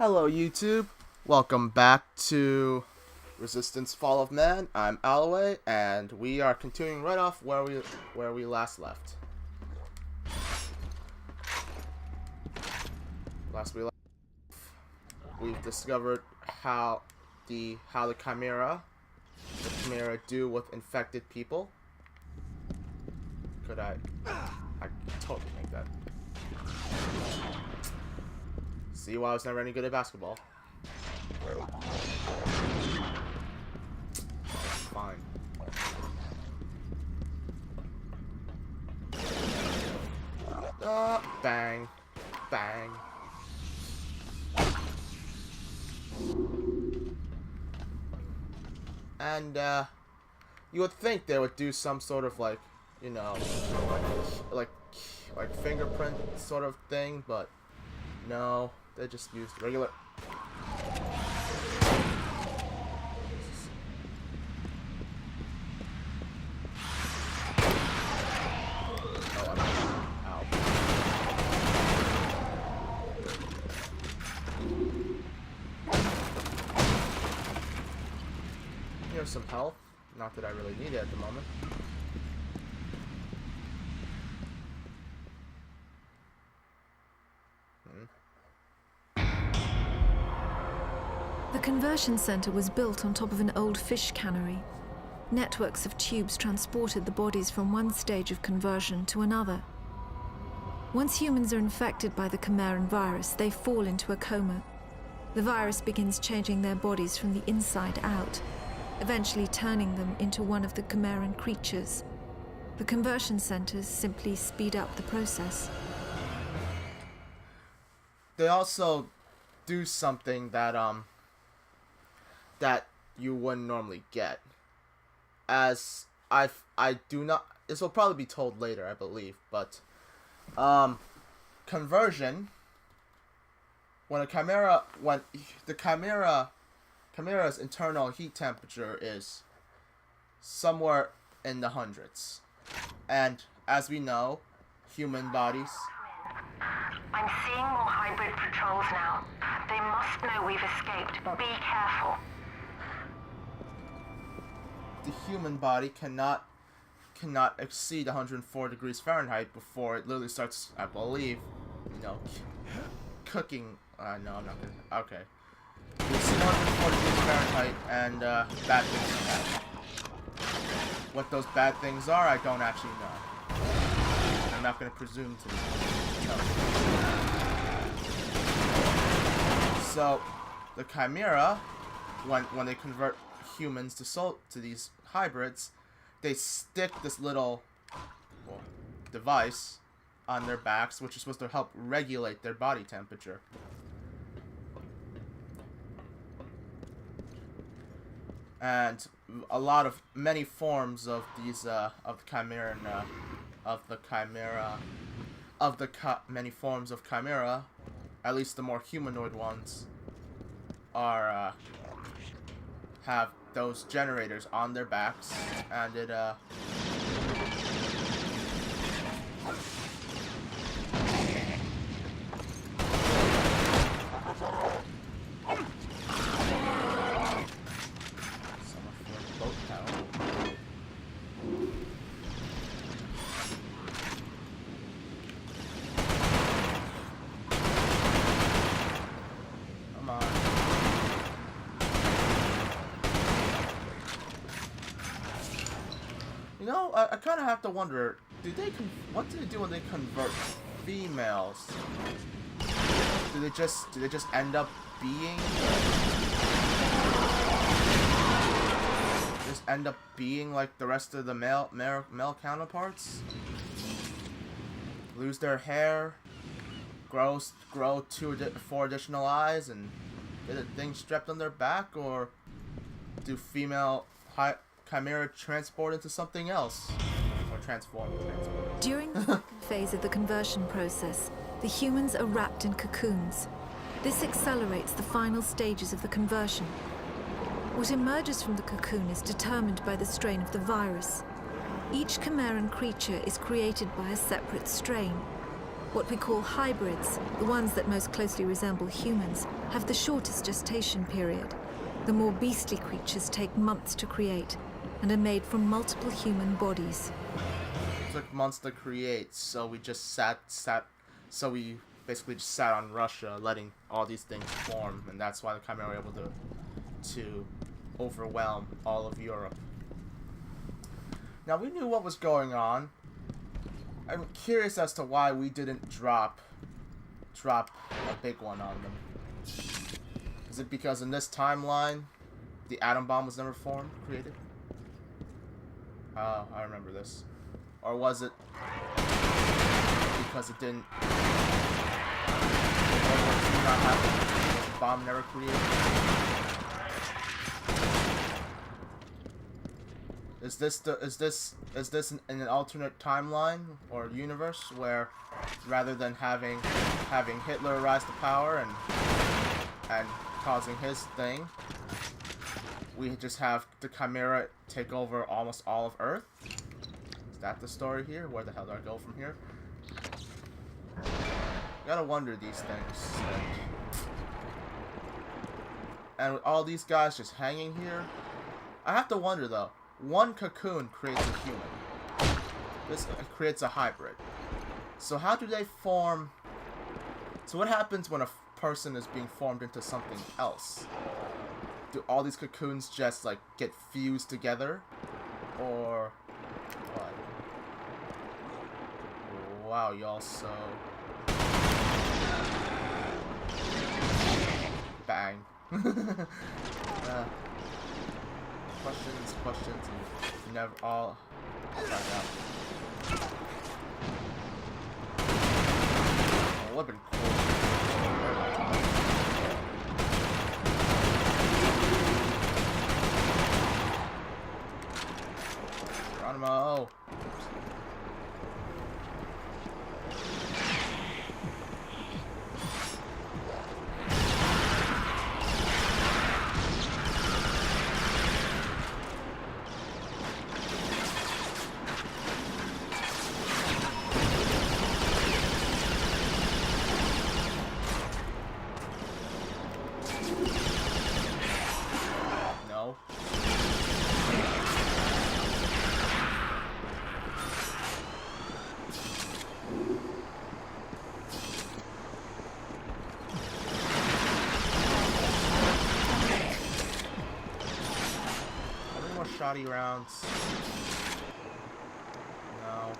Hello YouTube, welcome back to Resistance Fall of Man. I'm Alloway, and we are continuing right off where we last left. We've discovered how the Chimera do with infected people. Could I could totally make that. See why I was never any good at basketball. Fine. Bang. Bang. And, you would think they would do some sort of, like, you know, like fingerprint sort of thing, but no. They just used regular. Ow. Here's some health. Not that I really need it at the moment. The conversion center was built on top of an old fish cannery. Networks of tubes transported the bodies from one stage of conversion to another. Once humans are infected by the Chimeran virus, they fall into a coma. The virus begins changing their bodies from the inside out, eventually turning them into one of the Chimeran creatures. The conversion centers simply speed up the process. They also do something that you wouldn't normally get. As I do not, this will probably be told later, I believe, but conversion, when the Chimera's internal heat temperature is somewhere in the hundreds, and as we know, human bodies. I'm seeing more hybrid patrols now. They must know we've escaped. Be careful. The human body cannot exceed 104 degrees Fahrenheit before it literally starts, I believe, you know, cooking. No, I'm not gonna. Okay. You see 104 degrees Fahrenheit and bad things happen. What those bad things are, I don't actually know. I'm not gonna presume to tell you. So, the Chimera, when they convert humans to these hybrids, they stick this little device on their backs, which is supposed to help regulate their body temperature. And many forms of these many forms of Chimera, at least the more humanoid ones, are have those generators on their backs, and it You know, I kind of have to wonder, what do they do when they convert females? Do they just end up being like the rest of the male counterparts? Lose their hair, grow 4 additional eyes, and get a thing strapped on their back, or do female Chimera transport into something else? Or transform. During the second phase of the conversion process, the humans are wrapped in cocoons. This accelerates the final stages of the conversion. What emerges from the cocoon is determined by the strain of the virus. Each Chimeran creature is created by a separate strain. What we call hybrids, the ones that most closely resemble humans, have the shortest gestation period. The more beastly creatures take months to create and are made from multiple human bodies. It took months to create, so we just so we basically just sat on Russia, letting all these things form, and that's why the Chimeran were able to overwhelm all of Europe. Now, we knew what was going on. I'm curious as to why we didn't drop a big one on them. Is it because in this timeline, the atom bomb was never created? Oh, I remember this. Or was it because it didn't... World War II not happen? The bomb never created? Is this in an alternate timeline or universe where rather than having Hitler rise to power and causing his thing, we just have the Chimera take over almost all of Earth? Is that the story here? Where the hell do I go from here? Gotta wonder these things. And with all these guys just hanging here, I have to wonder though. One cocoon creates a human. This creates a hybrid. So how do they form... So what happens when a person is being formed into something else? Do all these cocoons just, like, get fused together? Or... what? Wow, y'all so... Bang. Questions, and never all find out. Oh, would've been cool. Geronimo. Shoddy rounds. No.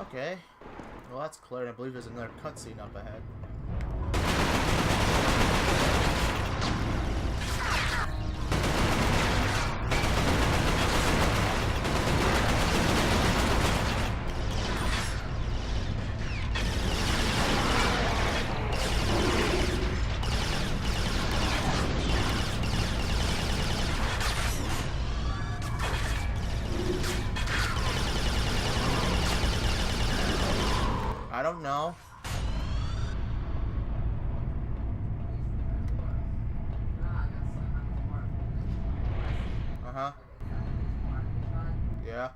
Okay. Well, that's clear. I believe there's another cutscene up ahead. I don't know. Uh-huh. Yeah.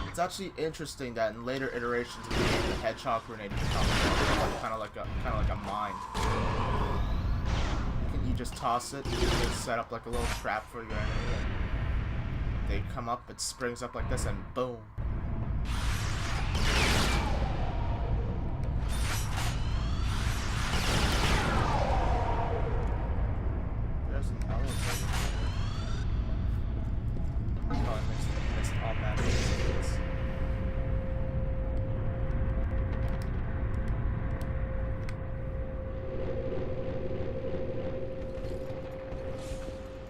It's actually interesting that in later iterations we made the hedgehog grenade become kind of like a mine. You just toss it, and you just set up like a little trap for your enemy. they come up, it springs up like this, and boom. There's an elevator. Oh, I missed all that.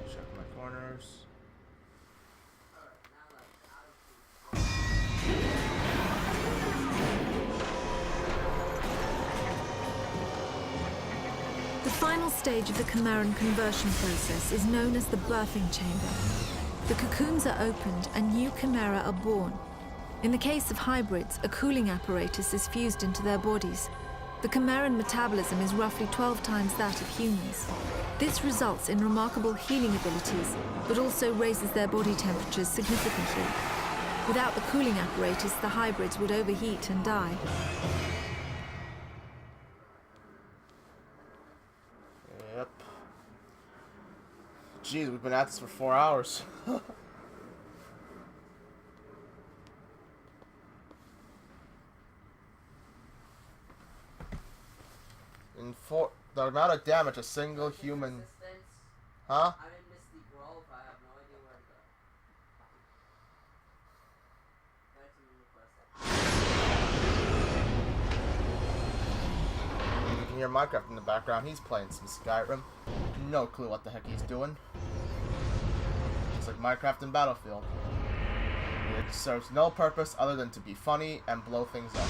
Check my corners. The final stage of the Chimeran conversion process is known as the birthing chamber. The cocoons are opened and new chimera are born. In the case of hybrids, a cooling apparatus is fused into their bodies. The Chimeran metabolism is roughly 12 times that of humans. This results in remarkable healing abilities, but also raises their body temperatures significantly. Without the cooling apparatus, the hybrids would overheat and die. Yep. Jeez, we've been at this for 4 hours. The amount of damage a single human... Huh? I'm in Misty Grove, I have no idea where to go. You can hear Minecraft in the background. He's playing some Skyrim. No clue what the heck he's doing. It's like Minecraft and Battlefield. It serves no purpose other than to be funny and blow things up.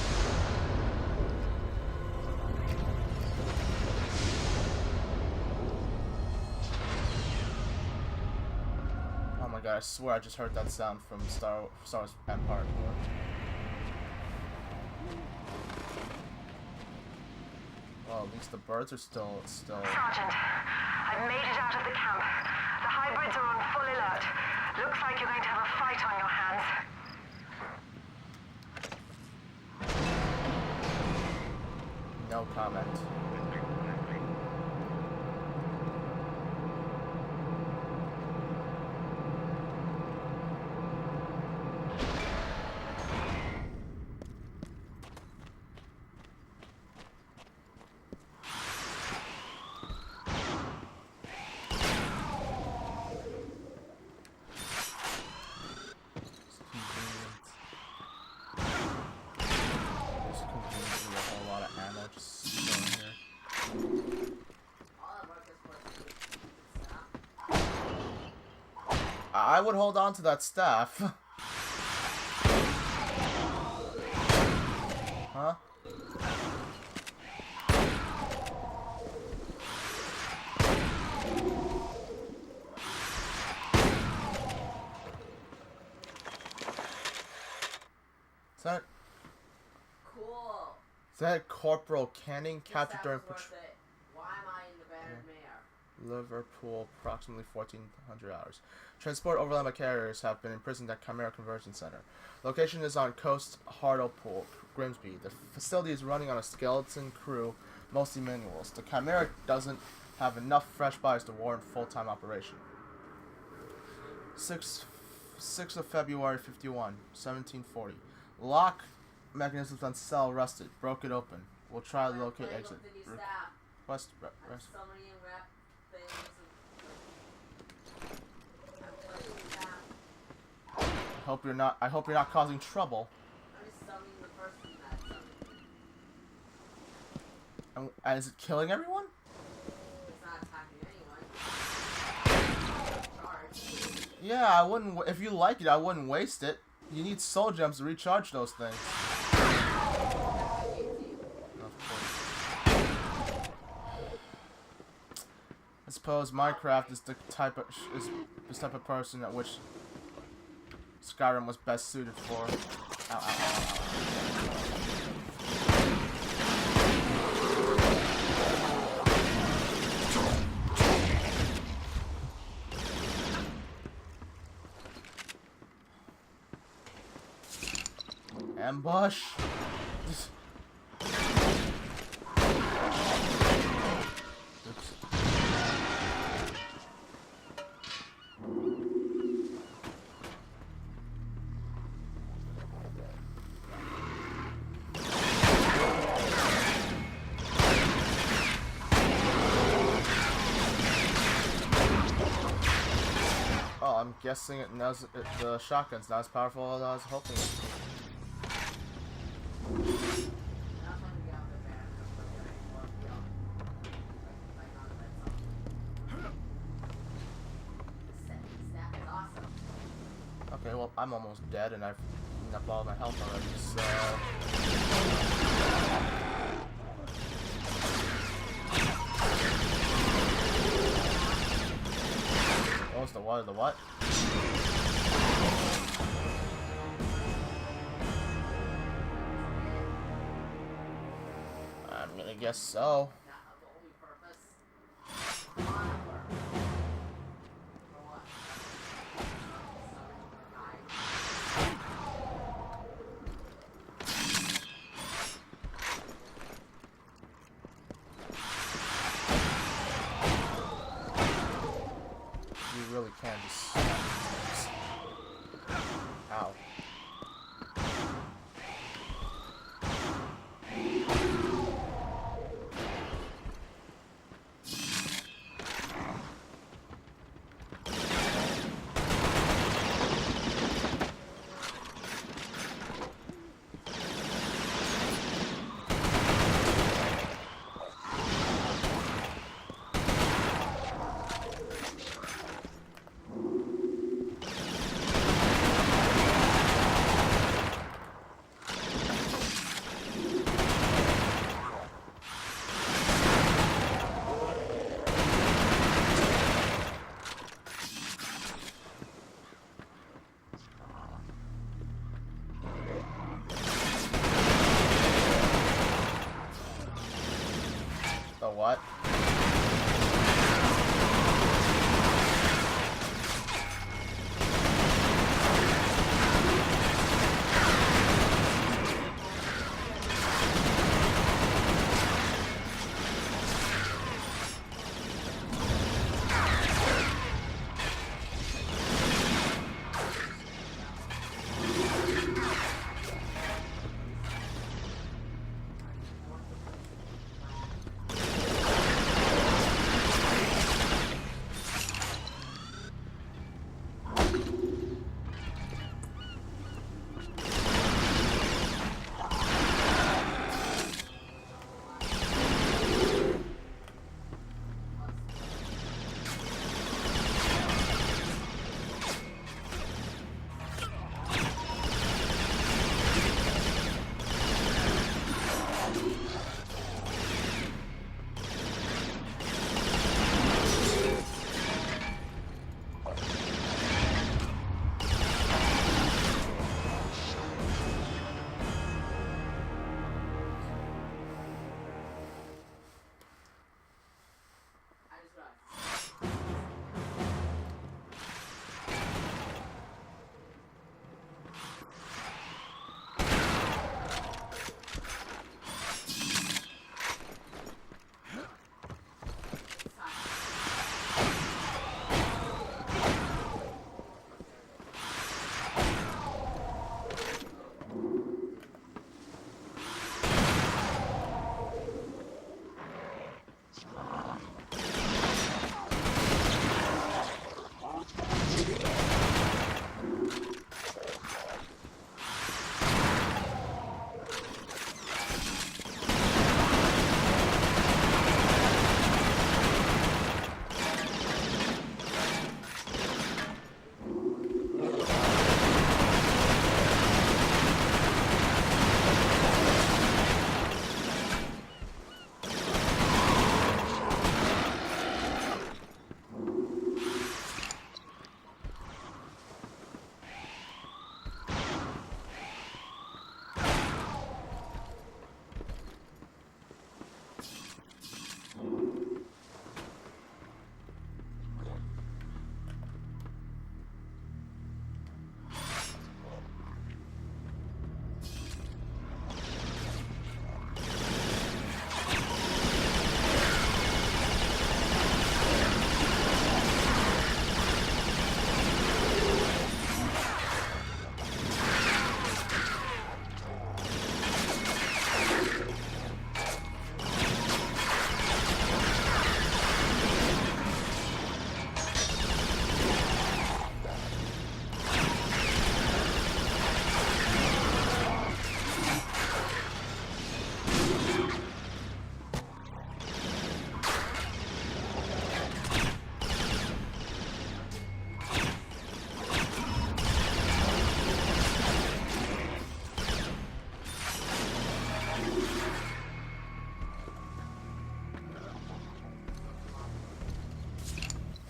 Oh my god, I swear I just heard that sound from Star Wars Empire. Well, at least the birds are still. Sergeant, I've made it out of the camp. The hybrids are on full alert. Looks like you're going to have a fight on your hands. No comment. I would hold on to that staff. Huh? Is that... Cool. Is that Corporal Canning captured during patrol? Why am I in the battered mare? Liverpool, approximately 1,400 hours. Transport overland carriers have been imprisoned at Chimera Conversion Center. Location is on Coast Hartlepool, Grimsby. The facility is running on a skeleton crew, mostly manuals. The Chimera doesn't have enough fresh bodies to warrant full-time operation. 6 of February 51, 1740. Lock mechanisms on cell rusted. Broke it open. We'll try to locate exit. Request rest. I hope you're not causing trouble. And is it killing everyone? It's not attacking anyone. Yeah, I wouldn't. If you like it, I wouldn't waste it. You need soul gems to recharge those things. I suppose Minecraft is the type of person at which Skyrim was best suited for. Ow, ow, ow, ow. Ambush. Oops. guessing the shotgun's not as powerful as I was hoping it would be. Not when we got the band, but like on that song. The snap is awesome. Okay, well, I'm almost dead, and I've eaten up all my health already, so... What was the what? The what? I'm gonna guess so. Not of the only purpose. On purpose. For what? You really can just snap these things. Ow. The what?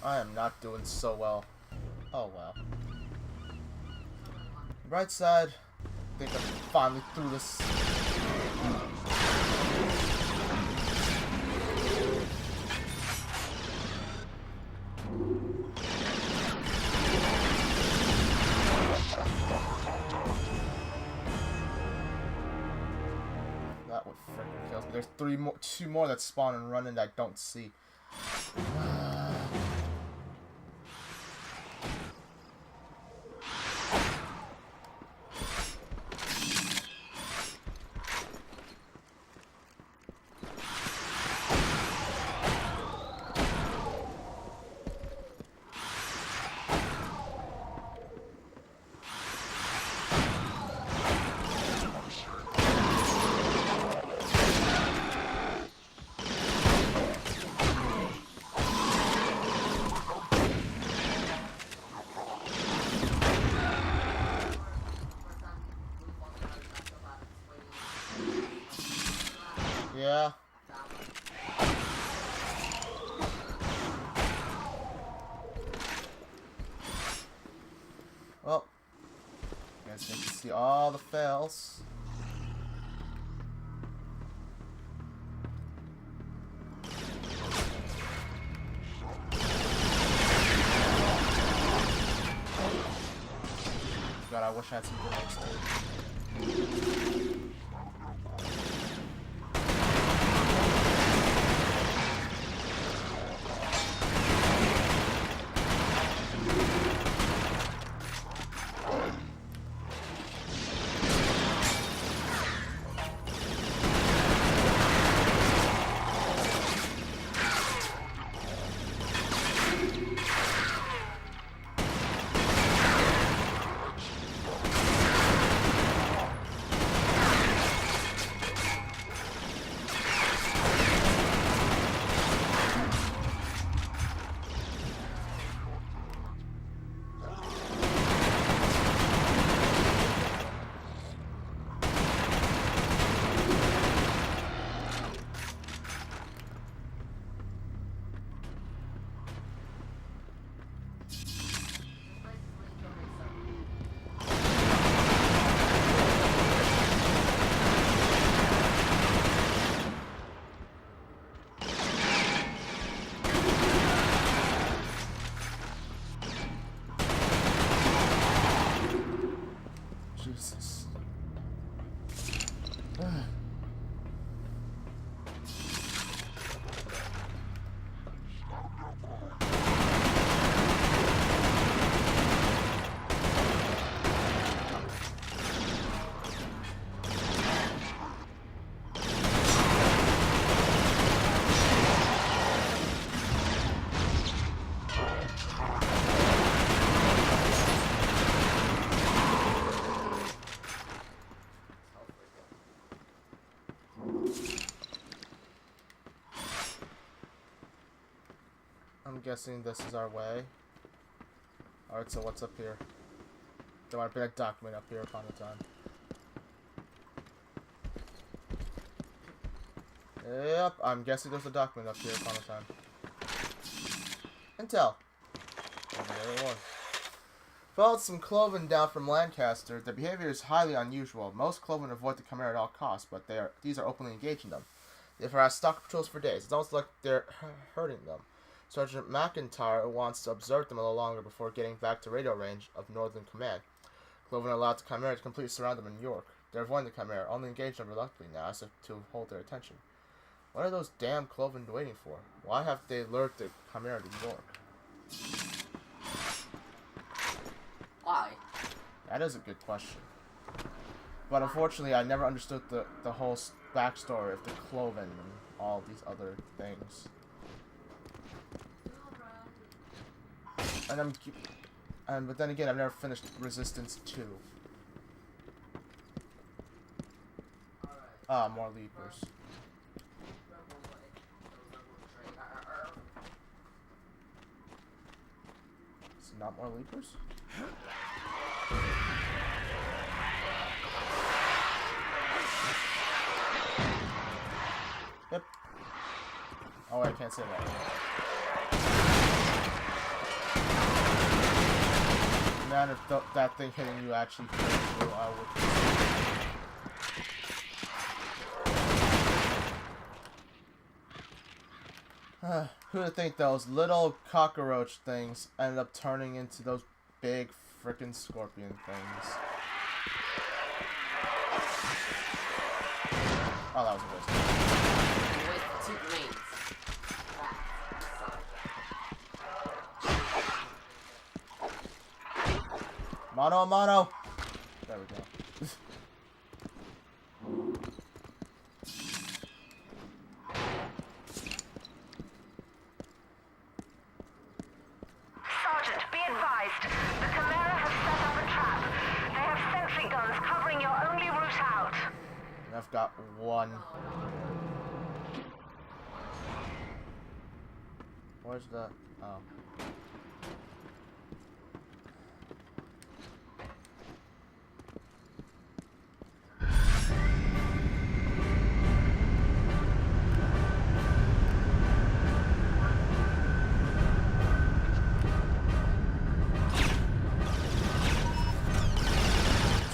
I am not doing so well. Oh well. Right side. I think I'm finally through this. That would freaking kill me. There's two more that spawn and run and I don't see. Yeah. Well, you guys get to see all the fails. God, I wish I had some grenades too. Jesus. I'm guessing this is our way. Alright, so what's up here? There might be a document up here upon a time. Yep, I'm guessing there's a document up here upon a time. Intel. And there it was. Followed some Cloven down from Lancaster. Their behavior is highly unusual. Most Cloven avoid the Chimera at all costs, but these are openly engaged in them. They've harassed stock patrols for days. It's almost like they're hurting them. Sergeant McIntyre wants to observe them a little longer before getting back to radio range of Northern Command. Cloven allowed the Chimera to completely surround them in York. They're avoiding the Chimera, only engaged them reluctantly now as if to hold their attention. What are those damn Cloven waiting for? Why have they lured the Chimera to York? Why? That is a good question. But unfortunately, I never understood the whole backstory of the Cloven and all these other things. But then again, I've never finished Resistance 2. Ah, more leapers. Is it not more leapers? Yep. Oh, I can't say that. Man, if that thing hitting you actually hurt you, I would. Who would think those little cockroach things ended up turning into those big frickin' scorpion things? Oh, that was a waste. With 2 grenades. Mono, mono! There we go. Sergeant, be advised. The Chimera have set up a trap. They have sentry guns covering your only route out. And I've got one. Where's the... oh.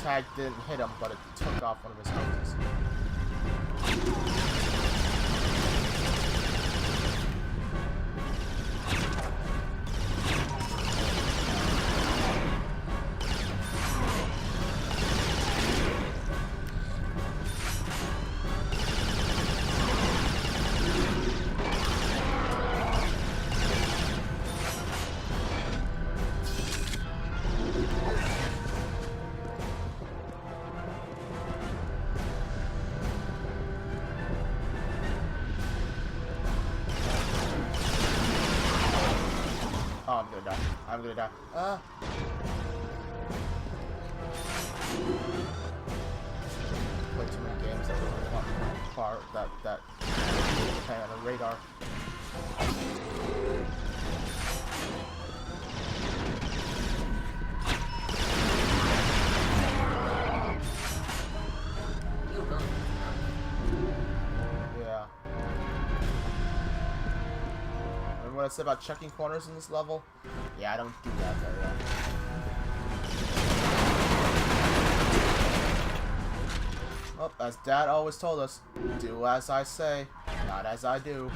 Tag didn't hit him, but it took off one of his houses. Oh, I'm gonna die. I'm gonna die. Play too many games that really want far that kind of radar. Yeah. Remember what I said about checking corners in this level? Yeah, I don't do that very well. Oh, as Dad always told us, do as I say, not as I do.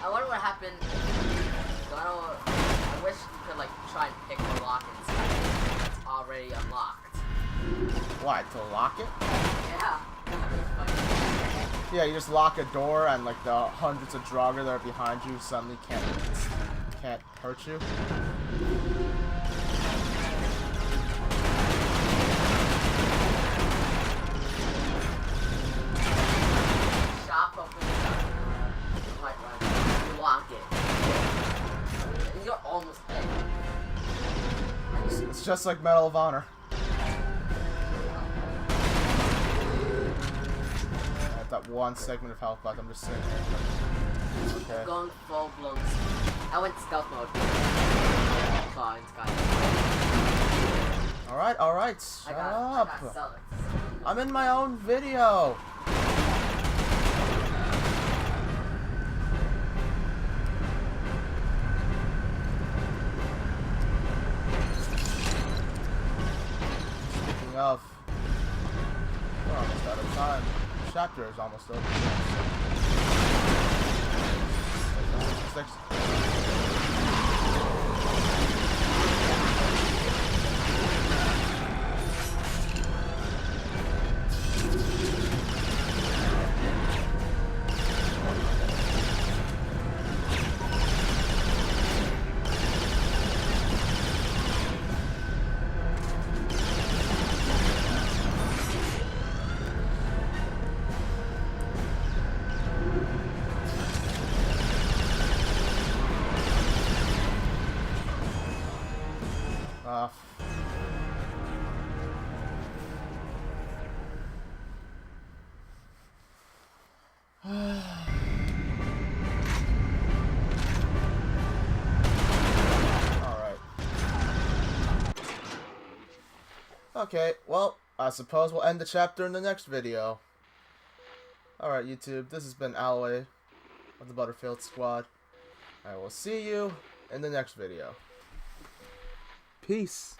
I wonder what happened. I wish you could like try and pick the lock and stuff that's already unlocked. Why, to lock it? Yeah. Yeah, you just lock a door and like the hundreds of Draugr that are behind you suddenly can't hurt you. Shop opens up. Right, you lock it. And you're almost dead. It's just like Medal of Honor. That one segment of health left. I'm just sitting here. Okay. I'm going full blown. I went stealth mode. Fine, Alright, alright. Shut up. I got sellers. I'm in my own video. Speaking of, we're almost out of time. Chapter is almost over. Six. Okay, well, I suppose we'll end the chapter in the next video. Alright, YouTube, this has been Alloy of the Butterfield Squad. I will see you in the next video. Peace.